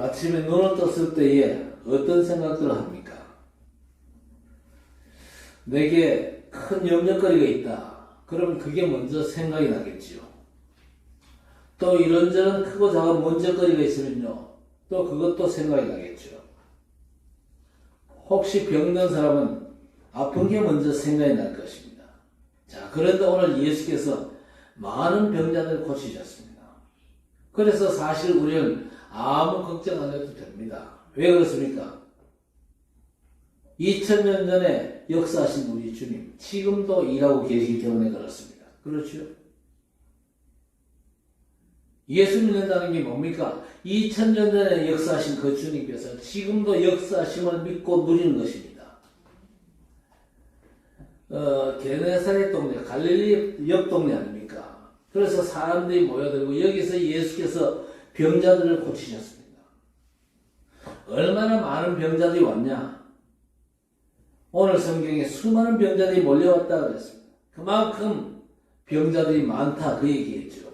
아침에 눈을 떴을 때에 어떤 생각들을 합니까? 내게 큰 염려거리가 있다. 그러면 그게 먼저 생각이 나겠지요. 또 이런저런 크고 작은 문제거리가 있으면요, 또 그것도 생각이 나겠죠. 혹시 병든 사람은 아픈 게 먼저 생각이 날 것입니다. 자, 그런데 오늘 예수께서 많은 병자들을 고치셨습니다. 그래서 사실 우리는 아무 걱정 안 해도 됩니다. 왜 그렇습니까? 2000년 전에 역사하신 우리 주님, 지금도 일하고 계시기 때문에 그렇습니다. 그렇죠? 예수 믿는다는 게 뭡니까? 2000년 전에 역사하신 그 주님께서 지금도 역사하심을 믿고 누리는 것입니다. 게네사렛 동네, 갈릴리 옆 동네 아닙니까? 그래서 사람들이 모여들고 여기서 예수께서 병자들을 고치셨습니다. 얼마나 많은 병자들이 왔냐? 오늘 성경에 수많은 병자들이 몰려왔다 그랬습니다. 그만큼 병자들이 많다 그 얘기겠죠.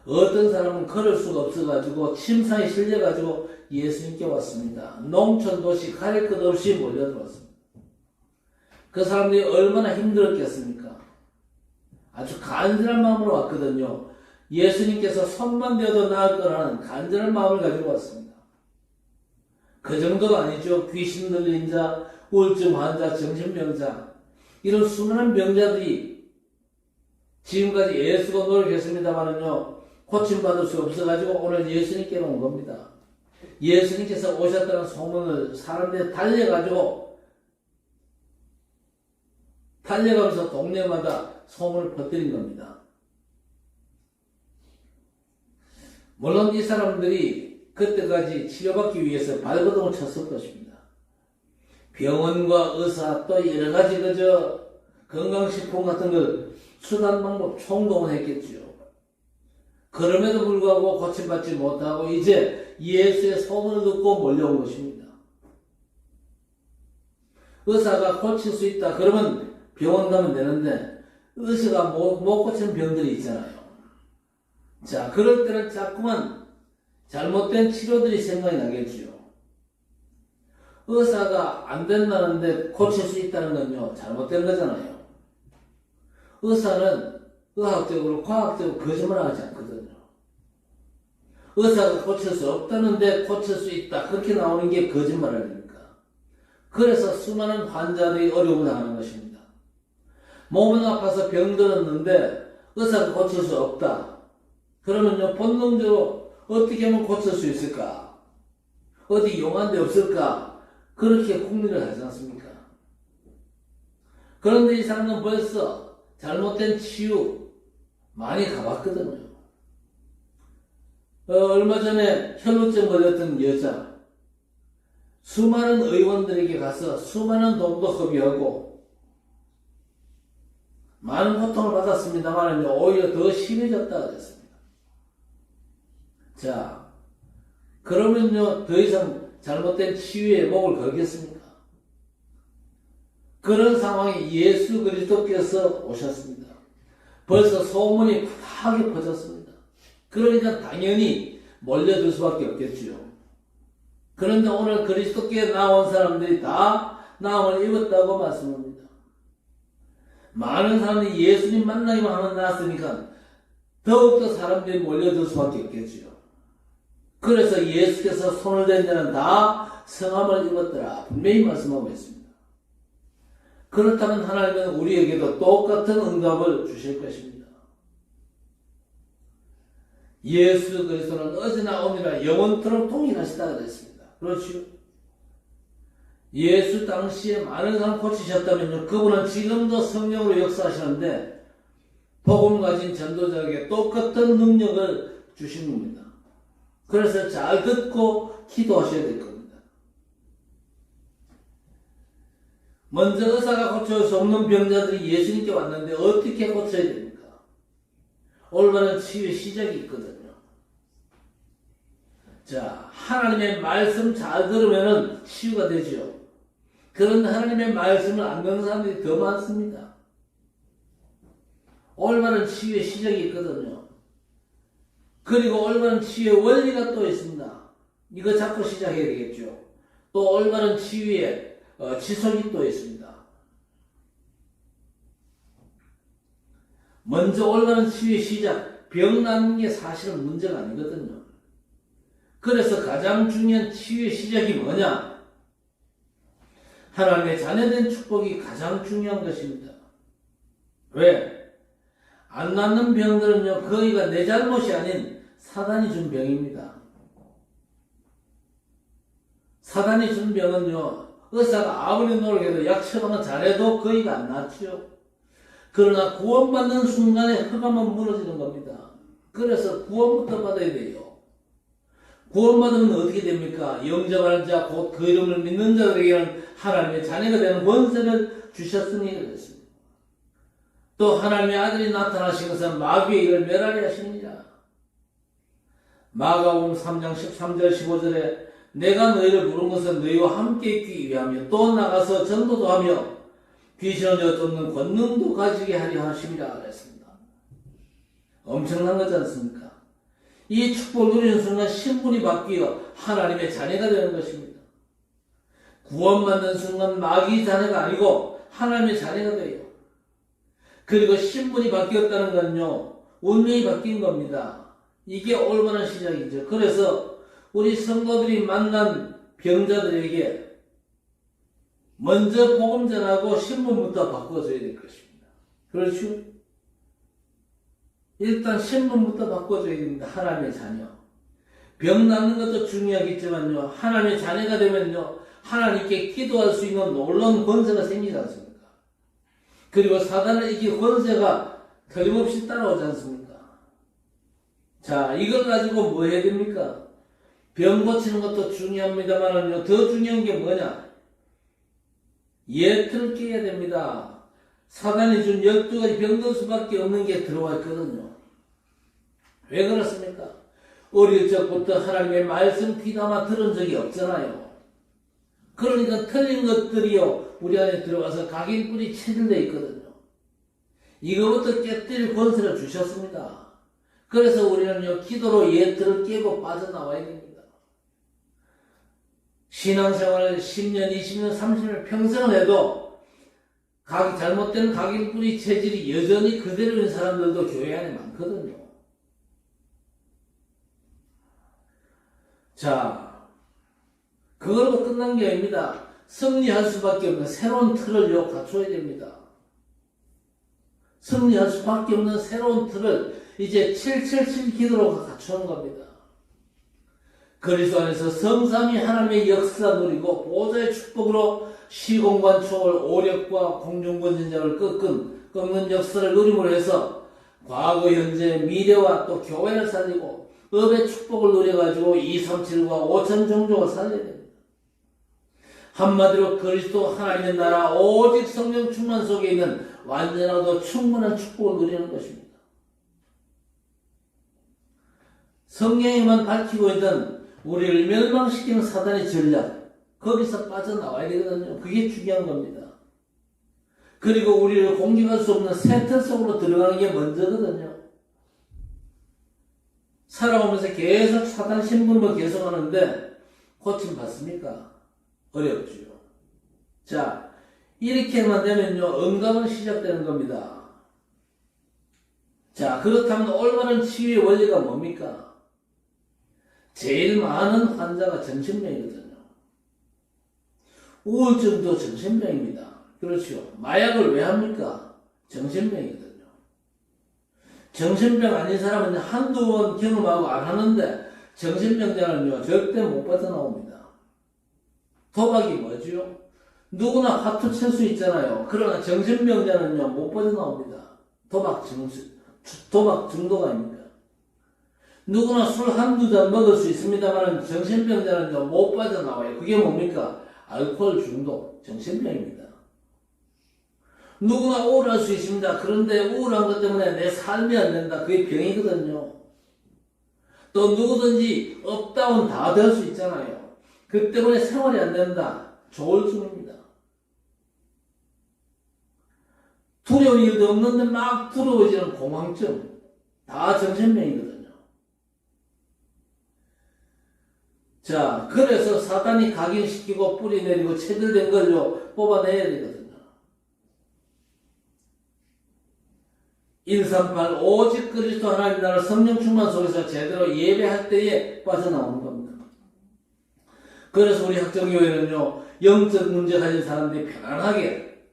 어떤 사람은 걸을 수가 없어가지고 침상에 실려가지고 예수님께 왔습니다. 농촌 도시 가릴 것 없이 몰려들었습니다. 그 사람들이 얼마나 힘들었겠습니까? 아주 간절한 마음으로 왔거든요. 예수님께서 손만 대어도 나을 거라는 간절한 마음을 가지고 왔습니다. 그 정도가 아니죠. 귀신 들린 자, 우울증 환자, 정신병자, 이런 수많은 병자들이 지금까지 예수가 노력했습니다만은요, 고침받을 수 없어가지고 오늘 예수님께로 온 겁니다. 예수님께서 오셨다는 소문을 사람들이 달려가면서 동네마다 소문을 퍼뜨린 겁니다. 물론 이 사람들이 그때까지 치료받기 위해서 발버둥을 쳤을 것입니다. 병원과 의사 또 여러가지 건강식품 같은 걸 수단 방법 총동원했겠죠. 그럼에도 불구하고 고침받지 못하고 이제 예수의 소문을 듣고 몰려온 것입니다. 의사가 고칠 수 있다 그러면 병원 가면 되는데 의사가 못 고치는 병들이 있잖아요. 자, 그럴 때는 자꾸만 잘못된 치료들이 생각이 나겠지요. 의사가 안 된다는데 고칠 수 있다는 건요, 잘못된 거잖아요. 의사는 의학적으로, 과학적으로 거짓말하지 않거든요. 의사가 고칠 수 없다는데 고칠 수 있다. 그렇게 나오는 게 거짓말 아닙니까? 그래서 수많은 환자들이 어려움을 당하는 것입니다. 몸은 아파서 병들었는데 의사가 고칠 수 없다. 그러면요, 본능적으로 어떻게 하면 고칠 수 있을까? 어디 용한 데 없을까? 그렇게 궁리를 하지 않습니까? 그런데 이 사람은 벌써 잘못된 치유 많이 가봤거든요. 얼마 전에 혈루증 걸렸던 여자, 수많은 의원들에게 가서 수많은 돈도 허비하고 많은 고통을 받았습니다만 오히려 더 심해졌다 그랬습니다. 자, 그러면요, 더 이상 잘못된 치유에 목을 걸겠습니까? 그런 상황에 예수 그리스도께서 오셨습니다. 벌써 소문이 크게 퍼졌습니다. 그러니까 당연히 몰려들 수밖에 없겠지요. 그런데 오늘 그리스도께 나온 사람들이 다 나음을 입었다고 말씀합니다. 많은 사람들이 예수님 만나기만 하면 나았으니까 더욱더 사람들이 몰려들 수밖에 없겠지요. 그래서 예수께서 손을 댄 자는 다 성함을 입었더라 분명히 말씀하고 있습니다. 그렇다면 하나님은 우리에게도 똑같은 응답을 주실 것입니다. 예수 그리스도는 어제나 오늘이나 영원토록 동일하시다 그랬습니다. 그렇죠? 예수 당시에 많은 사람 고치셨다면요, 그분은 지금도 성령으로 역사하시는데 복음 가진 전도자에게 똑같은 능력을 주신 겁니다. 그래서 잘 듣고 기도하셔야 될 겁니다. 먼저 의사가 고칠 수 없는 병자들이 예수님께 왔는데 어떻게 고쳐야 됩니까? 올바른 치유의 시작이 있거든요. 자, 하나님의 말씀 잘 들으면 치유가 되죠. 그런데 하나님의 말씀을 안 듣는 사람들이 더 많습니다. 올바른 치유의 시작이 있거든요. 그리고 올바른 치유의 원리가 또 있습니다. 이거 잡고 시작해야 되겠죠. 또 올바른 치유의 지속이 또 있습니다. 먼저 올바른 치유의 시작, 병 낫는 게 사실은 문제가 아니거든요. 그래서 가장 중요한 치유의 시작이 뭐냐? 하나님의 자녀된 축복이 가장 중요한 것입니다. 왜? 안 낫는 병들은요, 거의가 내 잘못이 아닌 사단이 준 병입니다. 사단이 준 병은요, 의사가 아무리 노력해도 약 처방을 잘해도 거의가 안 낫죠. 그러나 구원받는 순간에 흑암은 무너지는 겁니다. 그래서 구원부터 받아야 돼요. 구원받으면 어떻게 됩니까? 영접하는 자, 곧 그 이름을 믿는 자들에게는 하나님의 자녀가 되는 권세를 주셨으니 그랬습니다. 또 하나님의 아들이 나타나신 것은 마귀의 일을 멸하리 하시느니라. 마가복음 3장 13절 15절에 내가 너희를 부른 것은 너희와 함께 있기 위하며 또 나가서 전도도 하며 귀신을 여쫓는 권능도 가지게 하려 하심이라 그랬습니다. 엄청난 거지 않습니까? 이 축복을 누리는 순간 신분이 바뀌어 하나님의 자녀가 되는 것입니다. 구원받는 순간 마귀 자녀가 아니고 하나님의 자녀가 돼요. 그리고 신분이 바뀌었다는 건요, 운명이 바뀐 겁니다. 이게 올바른 시작이죠. 그래서 우리 성도들이 만난 병자들에게 먼저 복음 전하고 신분부터 바꿔줘야 될 것입니다. 그렇죠? 일단 신분부터 바꿔줘야 됩니다. 하나님의 자녀. 병 낫는 것도 중요하겠지만요, 하나님의 자녀가 되면요, 하나님께 기도할 수 있는 놀라운 권세가 생기지 않습니까? 그리고 사단을 이길 권세가 틀림없이 따라오지 않습니까? 자, 이걸 가지고 뭐 해야 됩니까? 병 고치는 것도 중요합니다만은요, 더 중요한 게 뭐냐? 예틀을 깨야 됩니다. 사단이 준 12가지 병들 수밖에 없는 게 들어와 있거든요. 왜 그렇습니까? 어릴 적부터 하나님의 말씀 귀담아 들은 적이 없잖아요. 그러니까 틀린 것들이요, 우리 안에 들어가서 각인뿔이 체질되어 있거든요. 이거부터 깨뜨릴 권세를 주셨습니다. 그래서 우리는요, 기도로 예틀을 깨고 빠져나와야 됩니다. 신앙생활을 10년, 20년, 30년 평생을 해도 잘못된 각인뿌리 체질이 여전히 그대로인 사람들도 교회 안에 많거든요. 자, 그걸로 끝난 게 아닙니다. 승리할 수밖에 없는 새로운 틀을 갖춰야 됩니다. 승리할 수밖에 없는 새로운 틀을 이제 777 기도로 갖추는 겁니다. 그리스도 안에서 성삼위 하나님의 역사 누리고 보좌의 축복으로 시공간 초월 오력과 공중권진자를 꺾는 역사를 누림으로 해서 과거, 현재, 미래와 또 교회를 살리고 업의 축복을 누려가지고 237과 5천 종족을 살려야 됩니다. 한마디로 그리스도 하나님의 나라 오직 성령 충만 속에 있는 완전하고 충분한 축복을 누리는 것입니다. 성령에만 밝히고 있던 우리를 멸망시키는 사단의 전략, 거기서 빠져나와야 되거든요. 그게 중요한 겁니다. 그리고 우리를 공격할 수 없는 새 틀 속으로 들어가는 게 먼저거든요. 살아오면서 계속 사단 신분을 계속하는데 고침 받습니까? 어렵죠. 자, 이렇게만 되면요, 응답은 시작되는 겁니다. 자, 그렇다면 올바른 치유의 원리가 뭡니까? 제일 많은 환자가 정신병이거든요. 우울증도 정신병입니다. 그렇죠. 마약을 왜 합니까? 정신병이거든요. 정신병 아닌 사람은 한두 번 경험하고 안 하는데 정신병자는요, 절대 못 빠져나옵니다. 도박이 뭐죠? 누구나 화투 칠 수 있잖아요. 그러나 정신병자는요, 못 빠져나옵니다. 도박 중독 아닙니까? 누구나 술 한두 잔 먹을 수 있습니다만 정신병자는요, 못 빠져나와요. 그게 뭡니까? 알코올 중독, 정신병입니다. 누구나 우울할 수 있습니다. 그런데 우울한 것 때문에 내 삶이 안 된다. 그게 병이거든요. 또 누구든지 업다운 다 될 수 있잖아요. 그 때문에 생활이 안 된다. 조울증입니다. 두려운 일도 없는데 막 두려워지는 공황증. 다 정신병이거든요. 자, 그래서 사단이 각인시키고 뿌리 내리고 체들된 걸로 뽑아내야 되거든요. 138 오직 그리스도 하나님 나라 성령 충만 속에서 제대로 예배할 때에 빠져나오는 겁니다. 그래서 우리 학정교회는요, 영적 문제 가진 사람들이 편안하게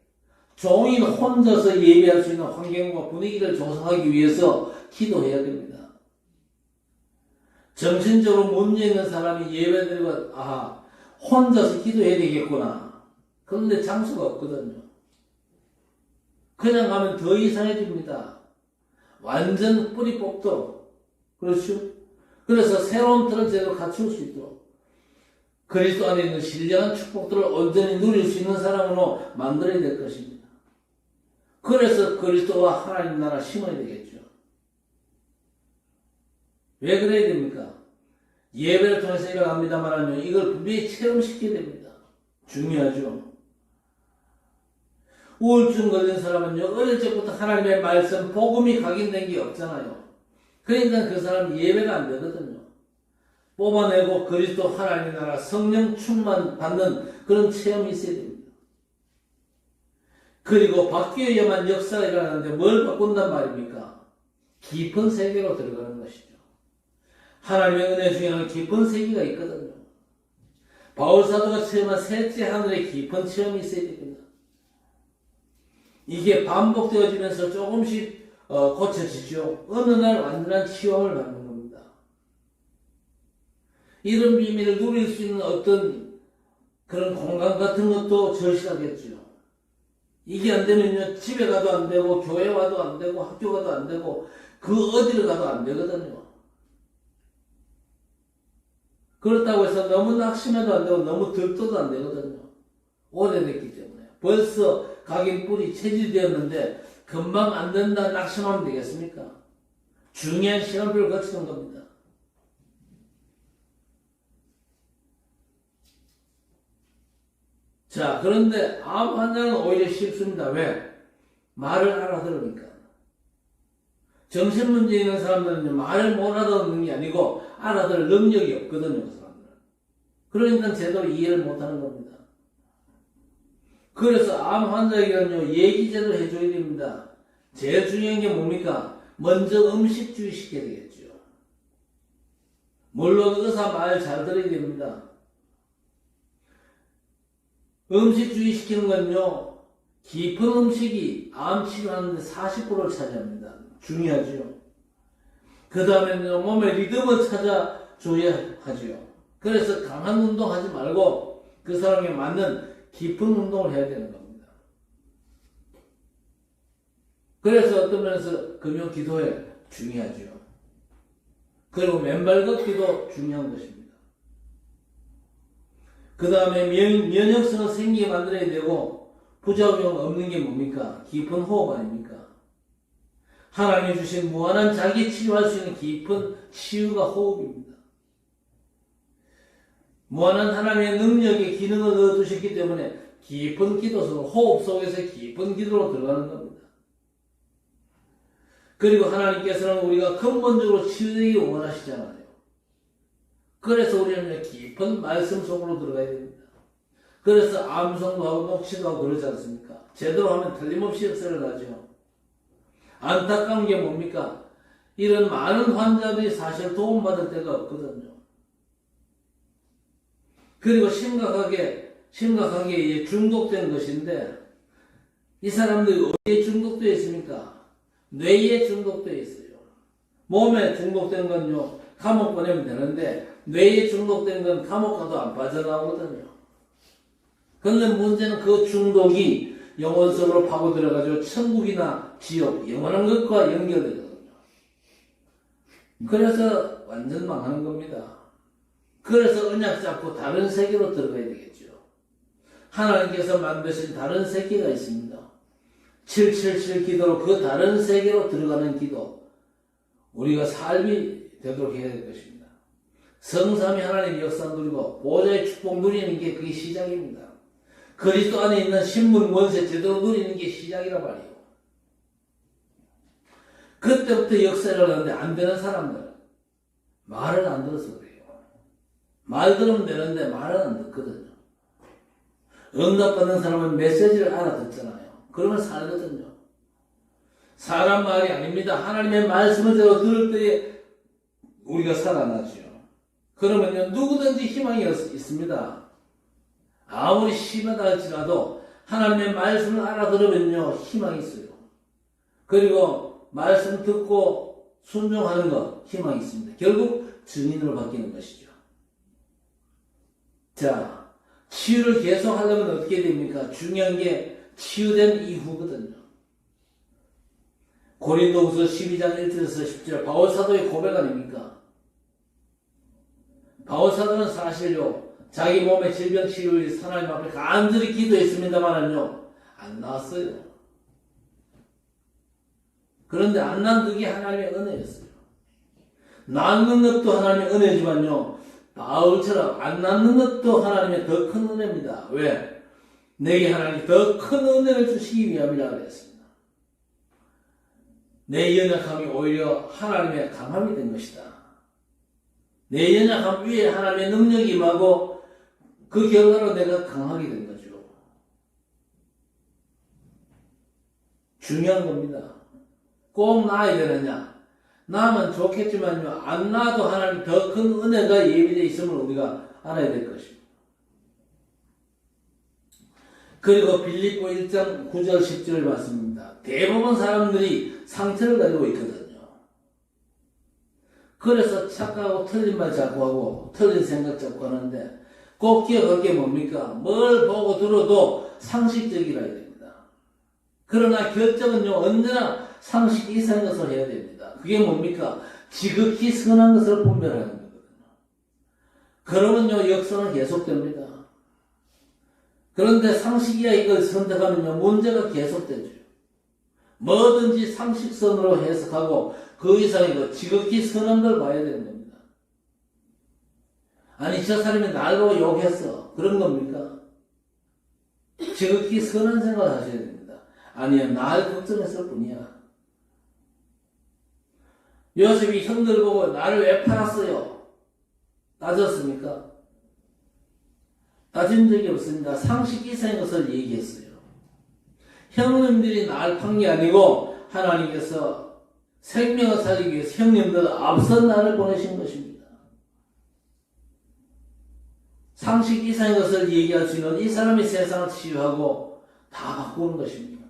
종인 혼자서 예배할 수 있는 환경과 분위기를 조성하기 위해서 기도해야 됩니다. 정신적으로 문제 있는 사람이 예배드리고 혼자서 기도해야 되겠구나. 그런데 장소가 없거든요. 그냥 가면 더 이상해집니다. 완전 뿌리 뽑도록. 그렇죠? 그래서 새로운 틀을 제대로 갖출 수 있도록 그리스도 안에 있는 신령한 축복들을 온전히 누릴 수 있는 사람으로 만들어야 될 것입니다. 그래서 그리스도와 하나님 나라 심어야 되겠죠. 왜 그래야 됩니까? 예배를 통해서 일어납니다만 이걸 분명히 체험시켜야 됩니다. 중요하죠. 우울증 걸린 사람은요, 어릴 적부터 하나님의 말씀, 복음이 각인된 게 없잖아요. 그러니까 그 사람 예배가 안 되거든요. 뽑아내고 그리스도 하나님 나라 성령 충만 받는 그런 체험이 있어야 됩니다. 그리고 바뀌어야만 역사가 일어나는데 뭘 바꾼단 말입니까? 깊은 세계로 들어가는 것이죠. 하나님의 은혜 중에는 깊은 세계가 있거든요. 바울사도가 체험한 셋째 하늘의 깊은 체험이 있어야 됩니다. 이게 반복되어지면서 조금씩 고쳐지죠. 어느 날 완전한 치유함을 받는 겁니다. 이런 비밀을 누릴 수 있는 어떤 그런 공간 같은 것도 절실하겠죠. 이게 안 되면요, 집에 가도 안 되고, 교회 와도 안 되고, 학교 가도 안 되고, 그 어디를 가도 안 되거든요. 그렇다고 해서 너무 낙심해도 안 되고, 너무 들떠도 안 되거든요. 오래됐기 때문에. 벌써 각인 뿌리 체질되었는데, 금방 안 된다 낙심하면 되겠습니까? 중요한 시간표를 거치는 겁니다. 자, 그런데 암 환자는 오히려 쉽습니다. 왜? 말을 알아들으니까. 정신문제 있는 사람들은 말을 못 알아듣는 게 아니고 알아들을 능력이 없거든요. 그 사람들은. 그러니까 제대로 이해를 못하는 겁니다. 그래서 암 환자에게는요, 얘기 제대로 해줘야 됩니다. 제일 중요한 게 뭡니까? 먼저 음식주의 시켜야 되겠죠. 물론 의사 말 잘 들어야 됩니다. 음식주의 시키는 건요, 깊은 음식이 암 치료하는데 40%를 차지합니다. 중요하죠. 그 다음에는 몸의 리듬을 찾아줘야 하죠. 그래서 강한 운동 하지 말고 그 사람에 맞는 깊은 운동을 해야 되는 겁니다. 그래서 어떤 면에서 금요 기도에 중요하죠. 그리고 맨발 걷기도 중요한 것입니다. 그 다음에 면역성을 생기게 만들어야 되고 부작용 없는 게 뭡니까? 깊은 호흡 아닙니까? 하나님이 주신 무한한 자기 치유할 수 있는 깊은 치유가 호흡입니다. 무한한 하나님의 능력의 기능을 넣어두셨기 때문에 깊은 기도 속, 호흡 속에서 깊은 기도로 들어가는 겁니다. 그리고 하나님께서는 우리가 근본적으로 치유되기 원하시잖아요. 그래서 우리는 깊은 말씀 속으로 들어가야 됩니다. 그래서 암송도 하고 녹취도 하고 그러지 않습니까? 제대로 하면 틀림없이 역사를 하죠. 안타까운 게 뭡니까? 이런 많은 환자들이 사실 도움받을 데가 없거든요. 그리고 심각하게 중독된 것인데, 이 사람들이 어디에 중독되어 있습니까? 뇌에 중독되어 있어요. 몸에 중독된 건요, 감옥 보내면 되는데, 뇌에 중독된 건 감옥 가도 안 빠져나오거든요. 그런데 문제는 그 중독이 영혼 속으로 파고 들어가지고 천국이나 지옥, 영원한 것과 연결되거든요. 그래서 완전 망하는 겁니다. 그래서 언약 잡고 다른 세계로 들어가야 되겠죠. 하나님께서 만드신 다른 세계가 있습니다. 777 기도로 그 다른 세계로 들어가는 기도, 우리가 삶이 되도록 해야 될 것입니다. 성삼위 하나님 역사 누리고 보좌의 축복 누리는 게 그게 시작입니다. 그리스도 안에 있는 신분 원세 제대로 누리는 게 시작이란 말이에요. 그때부터 역사를 하는데 안 되는 사람들, 말을 안 들어서 그래요. 말 들으면 되는데 말은 안 듣거든요. 응답받는 사람은 메시지를 알아듣잖아요. 그러면 살거든요. 사람 말이 아닙니다. 하나님의 말씀을 들을 때에 우리가 살아나죠. 그러면요, 누구든지 희망이 있습니다. 아무리 심하다 할지라도 하나님의 말씀을 알아들으면요, 희망이 있어요. 그리고 말씀 듣고 순종하는 것, 희망이 있습니다. 결국 증인으로 바뀌는 것이죠. 자, 치유를 계속 하려면 어떻게 됩니까? 중요한 게 치유된 이후거든요. 고린도후서 12장 1절에서 10절 바울 사도의 고백 아닙니까? 바울 사도는 사실요, 자기 몸의 질병 치유를 위해서 하나님 앞에 간절히 기도했습니다만은요, 안 나았어요. 그런데 안 난 그게 하나님의 은혜였어요. 낫는 것도 하나님의 은혜지만요, 바울처럼 안 낫는 것도 하나님의 더 큰 은혜입니다. 왜? 내게 하나님이 더 큰 은혜를 주시기 위함이라 그랬습니다. 내 연약함이 오히려 하나님의 강함이 된 것이다. 내 연약함 위에 하나님의 능력이 임하고 그 결과로 내가 강하게 된 거죠. 중요한 겁니다. 꼭 나아야 되느냐? 나면 좋겠지만요, 안 나도 하나님 더 큰 은혜가 예비되어 있음을 우리가 알아야 될 것입니다. 그리고 빌립보 1장 9절 10절 말씀입니다. 대부분 사람들이 상처를 가지고 있거든요. 그래서 착각하고 틀린 말 자꾸 하고 틀린 생각 자꾸 하는데 꼭 기억할 게 뭡니까? 뭘 보고 들어도 상식적이라 해야 됩니다. 그러나 결정은요, 언제나 상식 이상의 것을 해야 됩니다. 그게 뭡니까? 지극히 선한 것을 분별하는 거거든요. 그러면요, 역사는 계속됩니다. 그런데 상식 이하의 것을 선택하면요, 문제가 계속되죠. 뭐든지 상식선으로 해석하고 그 이상의 것, 지극히 선한 걸 봐야 되는 겁니다. 아니, 저 사람이 날 보고 욕했어. 그런 겁니까? 지극히 선한 생각을 하셔야 됩니다. 아니요, 날 걱정했을 뿐이야. 요셉이 형들 보고 나를 왜 팔았어요? 따졌습니까? 따진 적이 없습니다. 상식 이상의 것을 얘기했어요. 형님들이 날 판 게 아니고 하나님께서 생명을 살리기 위해서 형님들 앞서 나를 보내신 것입니다. 상식 이상의 것을 얘기할 수 있는 이 사람이 세상을 치유하고 다 바꾸는 것입니다.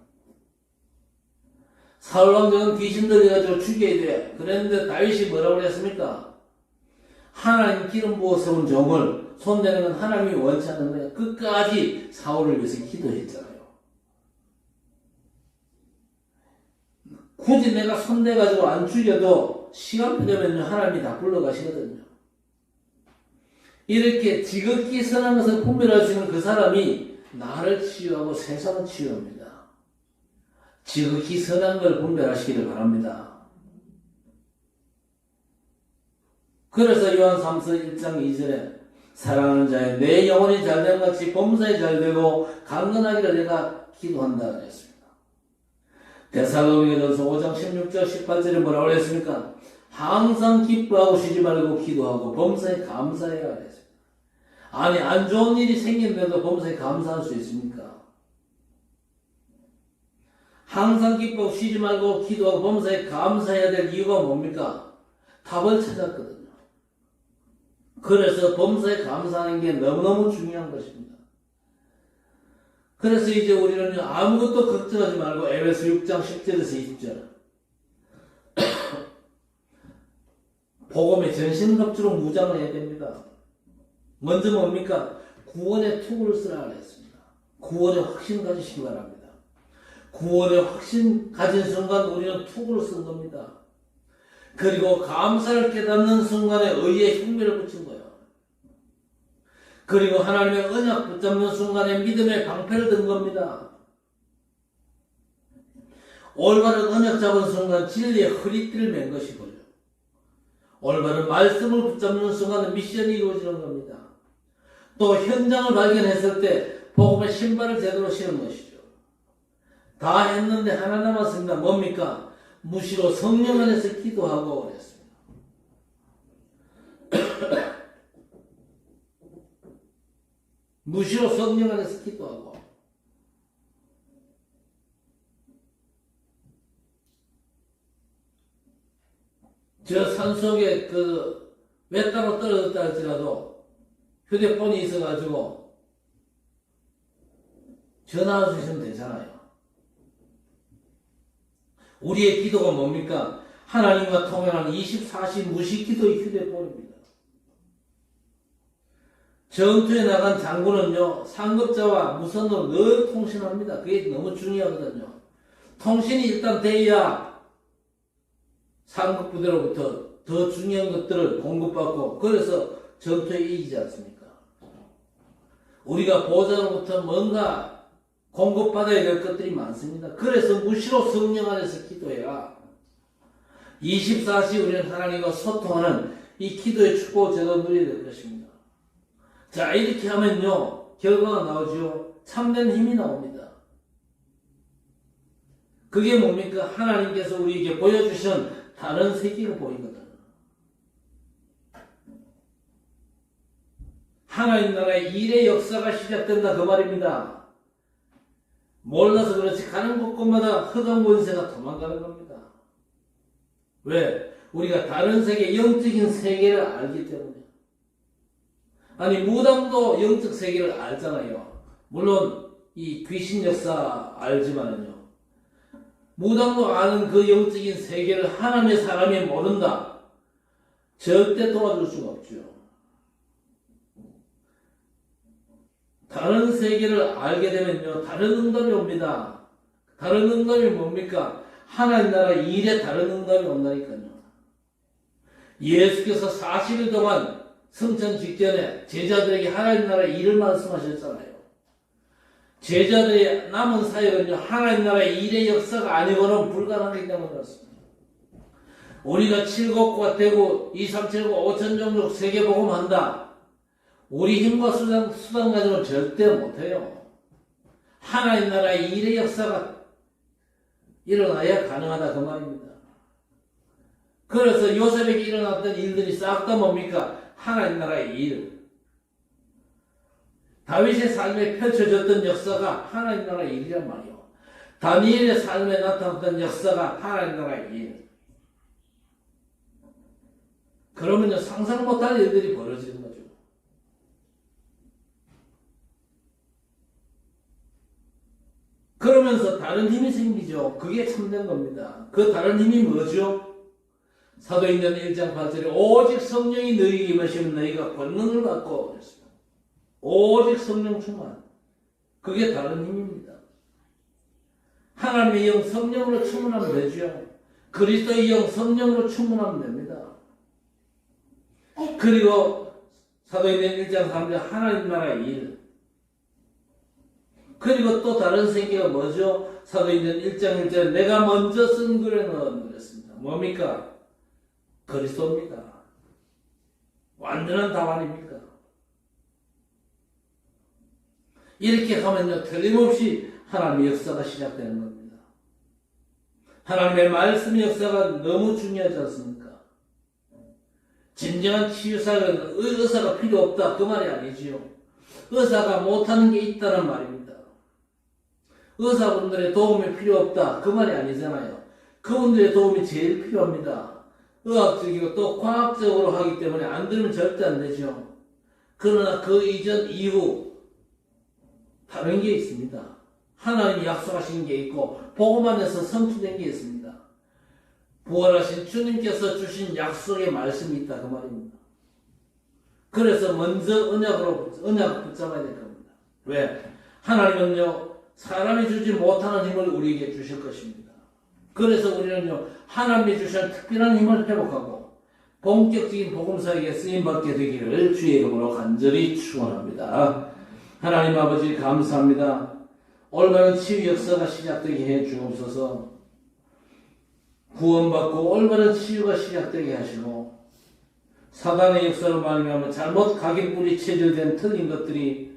사울 왕정은 귀신 들려가지고 죽여야 돼. 그랬는데 다윗이 뭐라고 했습니까? 하나님 기름 부어 세운 종을 손대는 건 하나님이 원치 않는데 끝까지 사울을 위해서 기도했잖아요. 굳이 내가 손대가지고 안 죽여도 시간 되면요, 하나님이 다 불러가시거든요. 이렇게 지극히 선한 것을 분별할 수 있는 그 사람이 나를 치유하고 세상을 치유합니다. 지극히 선한 걸 분별하시기를 바랍니다. 그래서 요한 3서 1장 2절에 사랑하는 자여 내 영혼이 잘됨 같이 범사에 잘되고 강건하기를 내가 기도한다 그랬습니다. 데살로니가전서 5장 16절 18절에 뭐라고 그랬습니까? 항상 기뻐하고 쉬지 말고 기도하고 범사에 감사해야 그랬습니다. 아니, 안 좋은 일이 생기는데도 범사에 감사할 수 있습니까? 항상 기뻐하고 쉬지 말고 기도하고 범사에 감사해야 될 이유가 뭡니까? 답을 찾았거든요. 그래서 범사에 감사하는 게 너무너무 중요한 것입니다. 그래서 이제 우리는 아무것도 걱정하지 말고 에베소 6장 10절에서 20절 복음에 전신갑주로 무장을 해야 됩니다. 먼저 뭡니까? 구원의 투구를 쓰라 그랬습니다. 구원의 확신 가지시기 바랍니다. 구원의 확신 가진 순간 우리는 투구를 쓴 겁니다. 그리고 감사를 깨닫는 순간에 의의 흉배를 붙인 거예요. 그리고 하나님의 언약 붙잡는 순간에 믿음의 방패를 든 겁니다. 올바른 언약 잡은 순간 진리의 허리띠를 맨 것이고요. 올바른 말씀을 붙잡는 순간에 미션이 이루어지는 겁니다. 또 현장을 발견했을 때 복음의 신발을 제대로 신은 것이죠. 다 했는데 하나 남았습니다. 뭡니까? 무시로 성령 안에서 기도하고 그랬습니다. 무시로 성령 안에서 기도하고 저 산속에 그 외따로 떨어졌다 할지라도 휴대폰이 있어가지고 전화 주시면 되잖아요. 우리의 기도가 뭡니까? 하나님과 통행하는 24시 무시 기도의 휴대폰입니다. 전투에 나간 장군은요, 상급자와 무선으로 늘 통신합니다. 그게 너무 중요하거든요. 통신이 일단 돼야 상급 부대로부터 더 중요한 것들을 공급받고, 그래서 전투에 이기지 않습니까? 우리가 보좌로부터 뭔가 공급받아야 될 것들이 많습니다. 그래서 무시로 성령 안에서 기도해야 24시 우리는 하나님과 소통하는 이 기도의 축복을 제대로 누리게 될 것입니다. 자, 이렇게 하면요, 결과가 나오죠. 참된 힘이 나옵니다. 그게 뭡니까? 하나님께서 우리에게 보여주신 다른 세계가 보이거든. 하나님 나라의 일의 역사가 시작된다 그 말입니다. 몰라서 그렇지 가는 곳곳마다 흑암 권세가 도망가는 겁니다. 왜? 우리가 다른 세계, 영적인 세계를 알기 때문에. 아니, 무당도 영적 세계를 알잖아요. 물론 이 귀신 역사 알지만은요, 무당도 아는 그 영적인 세계를 하나님의 사람이 모른다, 절대 도와줄 수가 없죠. 다른 세계를 알게 되면요, 다른 응답이 옵니다. 다른 응답이 뭡니까? 하나님 나라 일에 다른 응답이 온다니까요. 예수께서 40일 동안 승천 직전에 제자들에게 하나님 나라 일을 말씀하셨잖아요. 제자들의 남은 사역은요, 하나님 나라의 일의 역사가 아니고는 불가능하기 때문에 그렇습니다. 우리가 7국과 대구 237국 5천 종족 세계복음 한다. 우리 힘과 수단 가지고는 절대 못해요. 하나님 나라의 일의 역사가 일어나야 가능하다 그 말입니다. 그래서 요셉에게 일어났던 일들이 싹 다 뭡니까? 하나님 나라의 일. 다윗의 삶에 펼쳐졌던 역사가 하나님 나라의 일이란 말이요. 다니엘의 삶에 나타났던 역사가 하나님 나라의 일. 그러면요, 상상 못할 일들이 벌어지는 거죠. 그러면서 다른 힘이 생기죠. 그게 참된 겁니다. 그 다른 힘이 뭐죠? 사도행전 1장 8절에 오직 성령이 너희에게 임하시면 너희가 권능을 받고 그랬습니다. 오직 성령 충만. 그게 다른 힘입니다. 하나님의 영 성령으로 충만하면 되죠. 그리스도의 영 성령으로 충만하면 됩니다. 그리고 사도행전 1장 3절 하나님 나라의 일. 그리고 또 다른 세계가 뭐죠? 사도행전 1장 1절에 내가 먼저 쓴 글에 넣은 그랬습니다. 뭡니까? 그리스도입니다. 완전한 답안입니까? 이렇게 하면요, 틀림없이 하나님의 역사가 시작되는 겁니다. 하나님의 말씀의 역사가 너무 중요하지 않습니까? 진정한 치유사역은 의사가 필요 없다 그 말이 아니지요. 의사가 못하는 게 있다는 말입니다. 의사분들의 도움이 필요 없다 그 말이 아니잖아요. 그분들의 도움이 제일 필요합니다. 의학적이고 또 과학적으로 하기 때문에 안 들으면 절대 안 되죠. 그러나 그 이전 이후 다른 게 있습니다. 하나님이 약속하신 게 있고 복음 안에서 성취된 게 있습니다. 부활하신 주님께서 주신 약속의 말씀이 있다 그 말입니다. 그래서 먼저 언약을 붙잡아야 될 겁니다. 왜? 하나님은요, 사람이 주지 못하는 힘을 우리에게 주실 것입니다. 그래서 우리는요, 하나님이 주신 특별한 힘을 회복하고 본격적인 복음사역에 쓰임받게 되기를 주의 이름으로 간절히 축원합니다. 하나님 아버지 감사합니다. 올바른 치유 역사가 시작되게 해 주옵소서. 구원받고 올바른 치유가 시작되게 하시고 사단의 역사로 말미암아 잘못 각인뿌리 체질된 틀린 것들이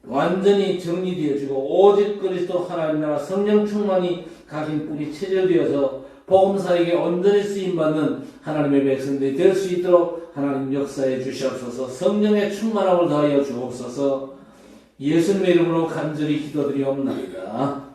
완전히 정리되어지고 오직 그리스도 하나님 나라 성령 충만이 각인뿌리 체질되어서 복음사에게 온전히 쓰임받는 하나님의 백성들이 될 수 있도록 하나님 역사해 주시옵소서. 성령의 충만함을 더하여 주옵소서. 예수님의 이름으로 간절히 기도드리옵나이다.